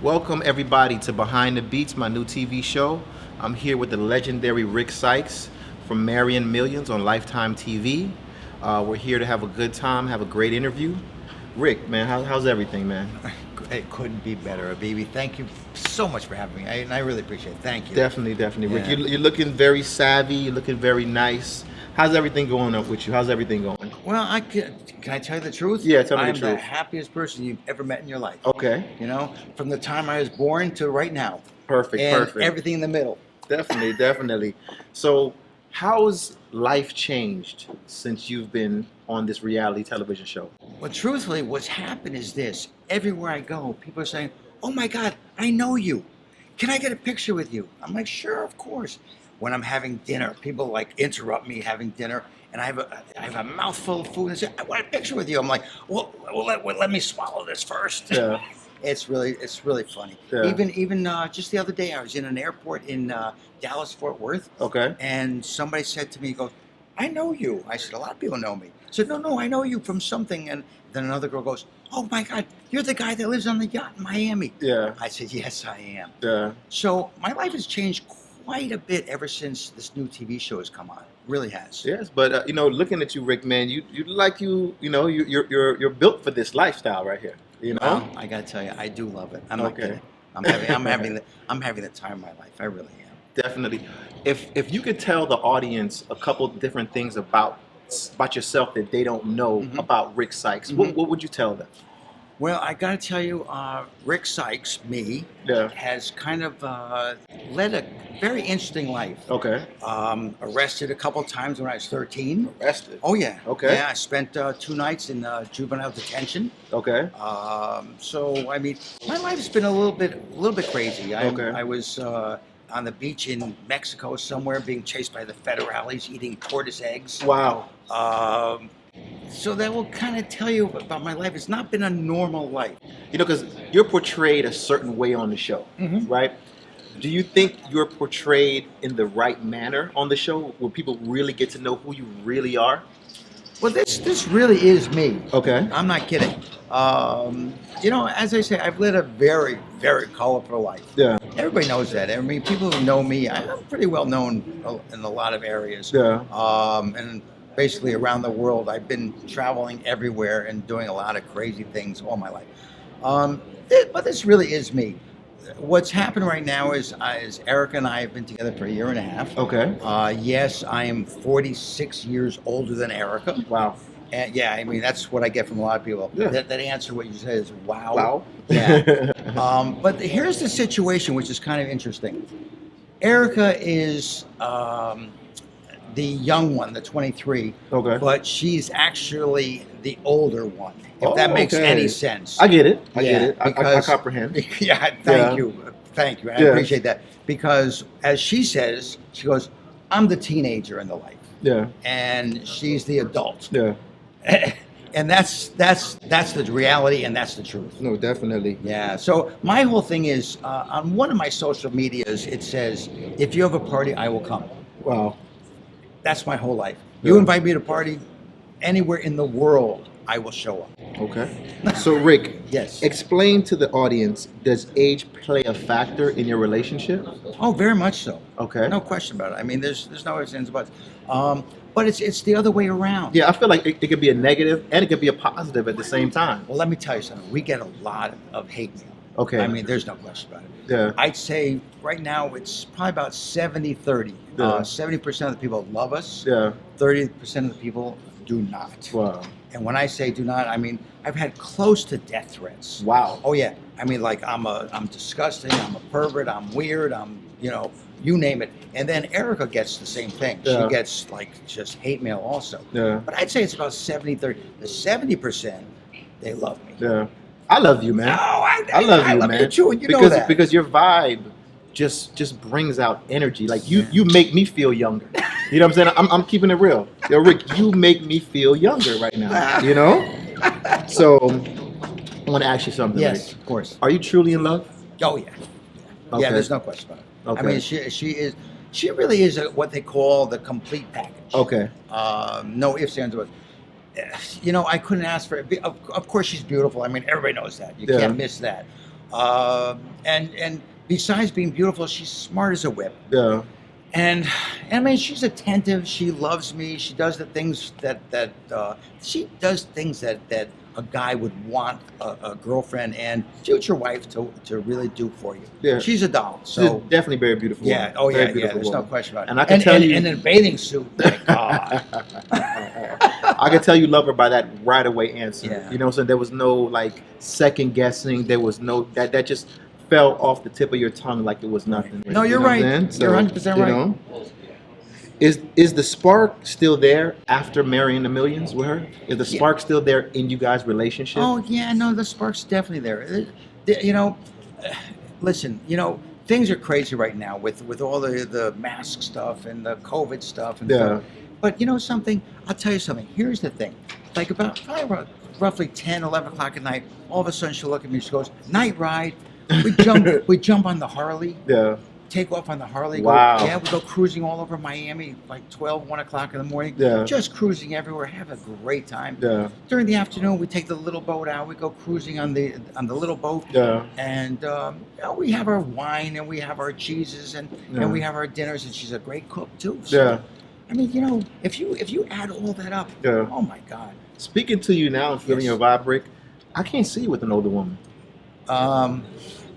Welcome everybody to Behind the Beats, my new TV show. I'm here with the legendary Rick Sykes from Marrying Millions on Lifetime TV. We're here to have a good time, have a great interview. Rick, man, how's everything, man? It couldn't be better, Abebe. Thank you so much for having me. I really appreciate it. Thank you. Definitely, Rick. Yeah. You're looking very savvy. You're looking very nice. How's everything going up with you? How's everything going? Well, can I tell you the truth? Yeah, tell me the I'm truth. the happiest person you've ever met in your life. Okay. You know, from the time I was born to right now. Perfect. Everything in the middle. Definitely. So, how's life changed since you've been on this reality television show? Well, truthfully, what's happened is this. Everywhere I go, people are saying, "Oh my God, I know you. Can I get a picture with you?" I'm like, "Sure, of course." When I'm having dinner, people like interrupt me having dinner, and I have a mouthful of food and say, "I want a picture with you." I'm like, "Well, let me swallow this first." Yeah. It's really funny. Yeah. Even just the other day, I was in an airport in Dallas, Fort Worth. Okay. And somebody said to me, he goes, "I know you." I said, "A lot of people know me." I said, No, I know you from something." And then another girl goes, "Oh my God, you're the guy that lives on the yacht in Miami." Yeah. I said, "Yes, I am." Yeah. So my life has changed quite a bit ever since this new TV show has come on. It really has. Yes, but looking at you, Rick, man, you're built for this lifestyle right here. You know. Well, I gotta tell you, I do love it. I'm not Okay. kidding. I'm having the time of my life. I really am. Definitely. If you could tell the audience a couple different things about yourself that they don't know Mhm. about Rick Sykes, Mhm. what would you tell them? Well, I got to tell you, Rick Sykes, Yeah. has kind of led a very interesting life. Okay. Arrested a couple times when I was 13. Arrested. Oh, yeah. Okay. Yeah, I spent 2 nights in juvenile detention. Okay. So, I mean, my life's been a little bit crazy. Okay. I was on the beach in Mexico somewhere being chased by the federales, eating tortoise eggs. Wow. So that will kind of tell you about my life. It's not been a normal life. Because you're portrayed a certain way on the show, Mhm. right? Do you think you're portrayed in the right manner on the show, where people really get to know who you really are? Well, this really is me. Okay. I'm not kidding. As I say, I've led a very, very colorful life. Yeah. Everybody knows that. I mean, people who know me, I'm pretty well known in a lot of areas. Yeah. And basically around the world, I've been traveling everywhere and doing a lot of crazy things all my life. But this really is me. What's happened right now is Erica and I have been together for a year and a half. Okay. Yes, I am 46 years older than Erica. Wow. And yeah, I mean, that's what I get from a lot of people. Yeah. That answer what you said is wow. Wow. Yeah. But here's the situation, which is kind of interesting. Erica is the young one, the 23. Okay. But she's actually the older one, if that makes okay. any sense. I get it. I Yeah, get it. I because- comprehend. Yeah, Yeah. Thank you. I Yeah. appreciate that. Because as she says, she goes, "I'm the teenager in the life, Yeah. and she's the adult." Yeah. And that's the reality, and that's the truth. No, definitely. Yeah. So my whole thing is on one of my social medias, it says, "If you have a party, I will come." Wow. That's my whole life. Yeah. You invite me to a party anywhere in the world, I will show up. Okay. So, Rick, Yes. explain to the audience, does age play a factor in your relationship? Oh, very much so. Okay. No question about it. I mean, there's no ifs, ands, buts. But it's the other way around. Yeah, I feel like it could be a negative and it could be a positive at the same time. Well, let me tell you something. We get a lot of hate mail. Okay. I mean, there's no question about it. Yeah. I'd say right now it's probably about 70-30. Yeah. 70% of the people love us. Yeah. 30% of the people do not. Wow. And when I say do not, I mean I've had close to death threats. Wow. Oh yeah. I mean, like I'm disgusting. I'm a pervert. I'm weird. You name it. And then Erica gets the same thing. Yeah. She gets like just hate mail also. Yeah. But I'd say it's about 70-30. The 70%, they love me. Yeah. I love you, man. No, I love you, man. you too, and you know because that. because your vibe just brings out energy. Like you make me feel younger. You know what I'm saying? I'm keeping it real. Yo, Rick, you make me feel younger right now. You know? So I want to ask you something. Yes, Rick. of course. Are you truly in love? Oh yeah. Okay. Yeah, there's no question about it. Okay. I mean, she really is what they call the complete package. Okay. No ifs, ands, or buts. I couldn't ask for it. Of course, she's beautiful. I mean, everybody knows that. You Yeah. can't miss that. And besides being beautiful, she's smart as a whip. Yeah. And I mean, she's attentive. She loves me. She does the things she does things that a guy would want a girlfriend and future wife to really do for you. Yeah. She's a doll. She's So definitely very beautiful. yeah. woman. Oh Very yeah. beautiful There's no woman. question about it. And I can tell you, and in a bathing suit. My God. I can tell you love her by that right away answer. Yeah. You know what I'm saying? There was no like second guessing. There was no that just fell off the tip of your tongue like it was nothing. No, you're You know what I'm right. saying? You're 100% right. know, is the spark still there after marrying the millions with her? Is the spark still there in you guys' relationship? Oh yeah, no, the spark's definitely there. You know, listen, things are crazy right now with all the mask stuff and the COVID stuff and Yeah. stuff. But you know something? I'll tell you something. Here's the thing. Like probably roughly 10, 11 o'clock at night, all of a sudden she'll look at me. She goes, "Night ride." We jump on the Harley. Yeah. Take off on the Harley. Wow. We go cruising all over Miami, like 12, 1 o'clock in the morning. Yeah. Just cruising everywhere, have a great time. Yeah. During the afternoon, we take the little boat out. We go cruising on the little boat. Yeah. And we have our wine and we have our cheeses and we have our dinners. And she's a great cook too. So, Yeah. I mean, if you add all that up, Yeah. oh my God. Speaking to you now and feeling Yes. your vibe, Rick, I can't see you with an older woman.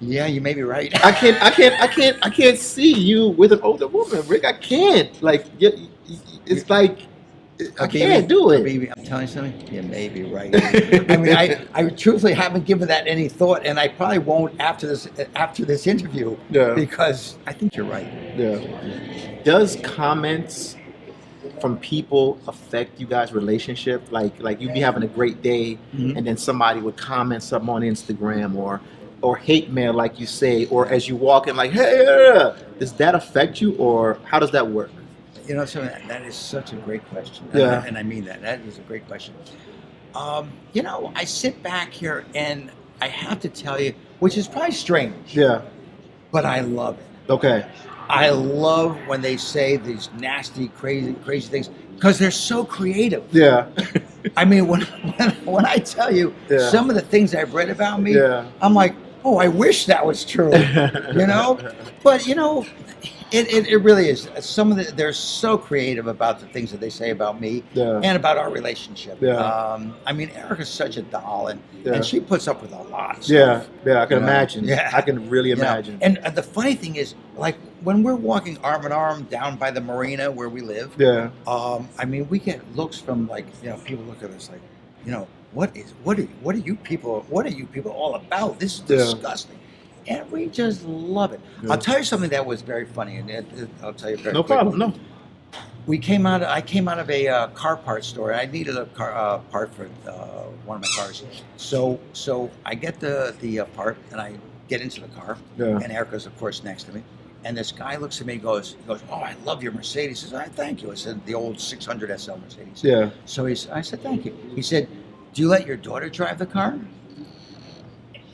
Yeah, you may be right. I can't see you with an older woman, Rick. I can't. Like, it's like I can't do it. Baby, I'm telling you something. You may be right. I mean, I truthfully haven't given that any thought, and I probably won't after this interview. Yeah. Because I think you're right. Yeah. Does comments from people affect you guys' relationship? Like you'd be having a great day, and then somebody would comment something on Instagram or hate mail, like you say, or as you walk in, like, hey, does that affect you, or how does that work? You know, so that is such a great question. Yeah. And I mean that. That is a great question. I sit back here and I have to tell you, which is probably strange, Yeah. but I love it. Okay. I love when they say these nasty, crazy things because they're so creative. Yeah. I mean, when I tell you Yeah. some of the things I've read about me, Yeah. I'm like, oh, I wish that was true, But it really is. They're so creative about the things that they say about me Yeah. and about our relationship. Yeah. I mean, Erica's such a doll, Yeah. and she puts up with a lot of Yeah. stuff. Yeah. I can You know? imagine. Yeah. I can really imagine. And the funny thing is, like when we're walking arm in arm down by the marina where we live, Yeah. I mean, we get looks from people look at us like, what are you people all about? This is Yeah. disgusting. And we just love it. Yeah. I'll tell you something that was very funny, and I'll tell you very No quickly. problem. No. I came out of a car part store. I needed a car part for one of my cars. So I get the part and I get into the car. Yeah. And Erica's of course next to me. And this guy looks at me and goes, "Oh, I love your Mercedes." He says, "Thank you." I said, "The old 600 SL Mercedes." Yeah. So I said, "Thank you." He said, "Do you let your daughter drive the car?"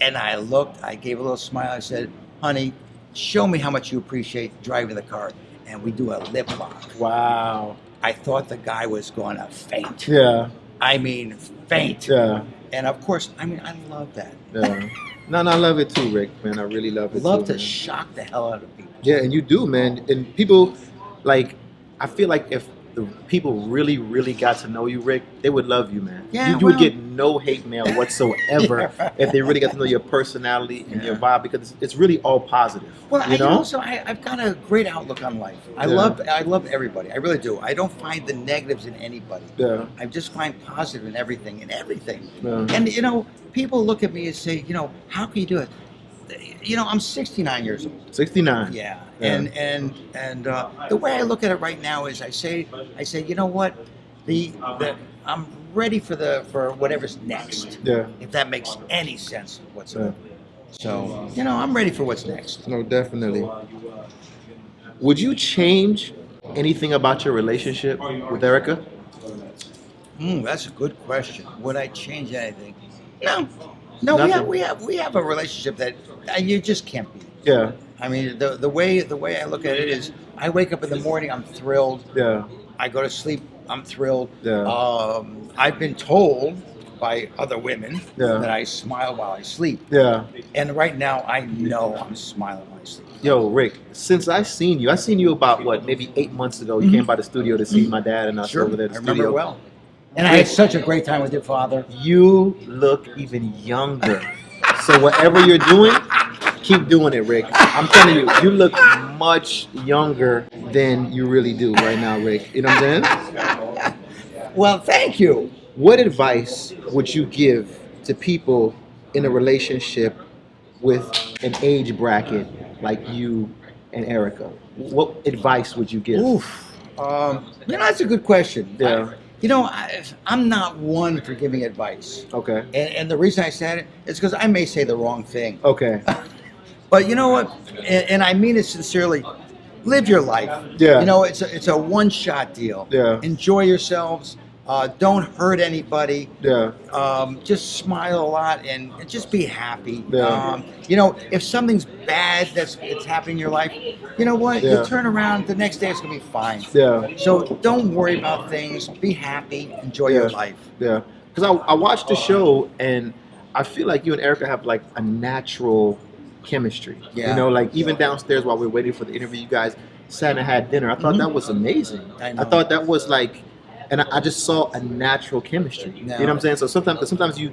And I looked, I gave a little smile. I said, "Honey, show me how much you appreciate driving the car." And we do a lip lock. Wow. I thought the guy was going to faint. Yeah. I mean, faint. Yeah. And of course, I love that. Yeah. No, I love it too, Rick. Man, I really love it. Love too, to man. shock the hell out of people. Yeah, and you do, man. And people, like, I feel like if the people really, really got to know you, Rick, they would love you, man. Yeah, you would well- get no hate mail whatsoever Yeah, right. if they really got to know your personality and your Yeah. your vibe, because it's really all positive. Well, you know? I've got a great outlook on life. I Yeah. love everybody. I really do. I don't find the negatives in anybody. Yeah. I just find positive in everything. Yeah. And people look at me and say, how can you do it? I'm 69 years old. 69. Yeah. Yeah. And the way I look at it right now is I say, you know what? I'm ready for whatever's next. Yeah. If that makes any sense whatsoever. So, I'm ready for what's next. No, definitely. Would you change anything about your relationship with Erica? That's a good question. Would I change anything? No. Nothing? We have a relationship that you just can't beat. Yeah. I mean, the way I look at it is, I wake up in the morning, I'm thrilled. Yeah. I go to sleep, I'm thrilled. Yeah. I've been told by other women Yeah. that I smile while I sleep. Yeah. And right now, I know I'm smiling while I sleep. Yo, Rick, since I seen you about what, maybe 8 months ago. You came by the studio to see my dad and us Sure, over there at the I remember studio. it well. And I had such a great time with your father. You look even younger. So whatever you're doing, keep doing it, Rick. I'm telling you, you look much younger than you really do right now, Rick. You know what I'm saying? Well, thank you. What advice would you give to people in a relationship with an age bracket like you and Erica? What advice would you give? Oof. That's a good question. Yeah. I'm not one for giving advice. Okay. And the reason I said it is because I may say the wrong thing. Okay. But you know what? And I mean it sincerely. Live your life. Yeah. It's a one-shot deal. Yeah. Enjoy yourselves. Don't hurt anybody. Yeah. Just smile a lot and just be happy. Yeah. If something's bad it's happening in your life, you know what? Yeah. You turn around, the next day it's gonna be fine. Yeah. So don't worry about things. Be happy. Enjoy your life. Yeah. Because I watched the show and I feel like you and Erica have like a natural chemistry. Yeah. Like even downstairs while we were waiting for the interview, you guys sat and had dinner. I thought that was amazing. I know. I thought that was like, and I just saw a natural chemistry. No. You know what I'm saying? So sometimes you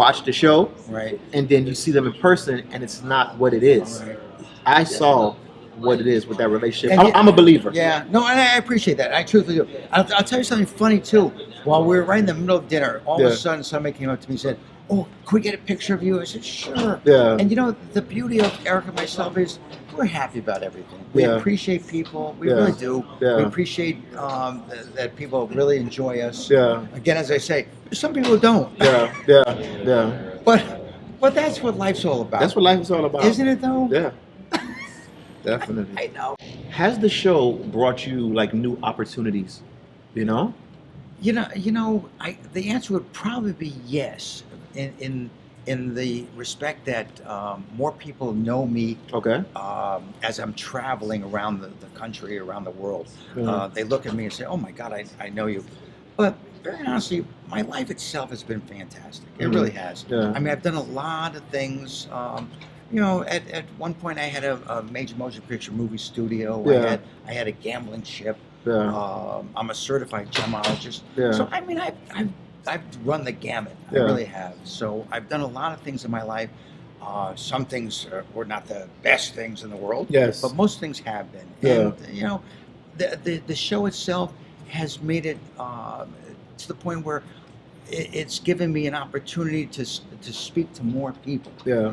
watch the show, Right. and then you see them in person, and it's not what it is. Right. I saw what it is with that relationship. And I'm a believer. Yeah, no, and I appreciate that. I truthfully do. I'll tell you something funny too. While we were right in the middle of dinner, all of Yeah. a sudden somebody came up to me and said, "Oh, can we get a picture of you?" I said, "Sure." Yeah. And the beauty of Erica and myself is we're happy about everything. We Yeah. appreciate people. We Yeah. really do. Yeah. We appreciate that people really enjoy us. Yeah. Again, as I say, there's some people who don't. Yeah. Yeah. Yeah. But that's what life's all about. That's what life is all about. Isn't it though? Yeah. Definitely. I know. Has the show brought you like new opportunities? You know? The answer would probably be yes, in the respect that more people know me Okay. as I'm traveling around the country, around the world. Mhm. They look at me and say, "Oh my God, I know you." But very honestly, my life itself has been fantastic. It Mhm. really has. Yeah. I mean, I've done a lot of things. At one point, I had a major motion picture movie studio. Yeah. I had a gambling ship. Yeah. I'm a certified gemologist. Yeah. So I mean, I've run the gamut. Yeah. I really have. So I've done a lot of things in my life. Some things were not the best things in the world. Yes. But most things have been. Yeah. And the show itself has made it to the point where it's given me an opportunity to speak to more people. Yeah.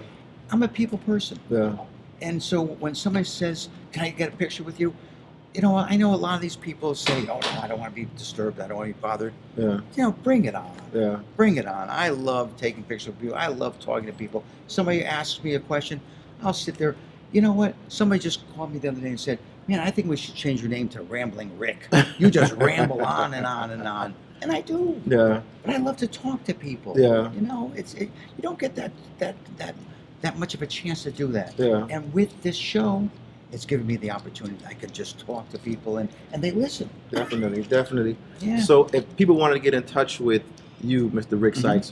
I'm a people person. Yeah. And so when somebody says, "Can I get a picture with you?" I know a lot of these people say, "Oh no, I don't want to be disturbed. I don't want to be bothered." Yeah. Bring it on. Yeah. Bring it on. I love taking pictures of people. I love talking to people. Somebody asks me a question, I'll sit there. You know what? Somebody just called me the other day and said, "Man, I think we should change your name to Rambling Rick. You just ramble on and on and on." And I do. Yeah. But I love to talk to people. Yeah. You don't get that much of a chance to do that. Yeah. And with this show, it's given me the opportunity. I could just talk to people and they listen. Definitely. Yeah. So if people wanted to get in touch with you, Mr. Rick Mhm. Sykes,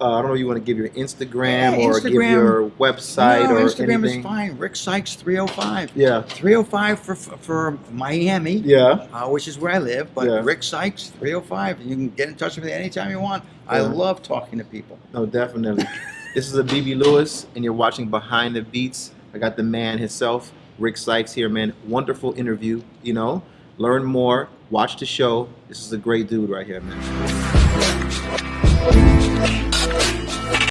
I don't know if you want to give your Instagram Yeah, or give Instagram. your website No, or Instagram anything. is fine. Rick Sykes 305. Yeah. 305 for Miami, Yeah. which is where I live. But Yeah. Rick Sykes 305. You can get in touch with me anytime you want. I Yeah. love talking to people. No, definitely. This is Abebe Lewis, and you're watching Behind the Beats. I got the man himself, Rick Sykes here, man. Wonderful interview, Learn more, watch the show. This is a great dude right here, man.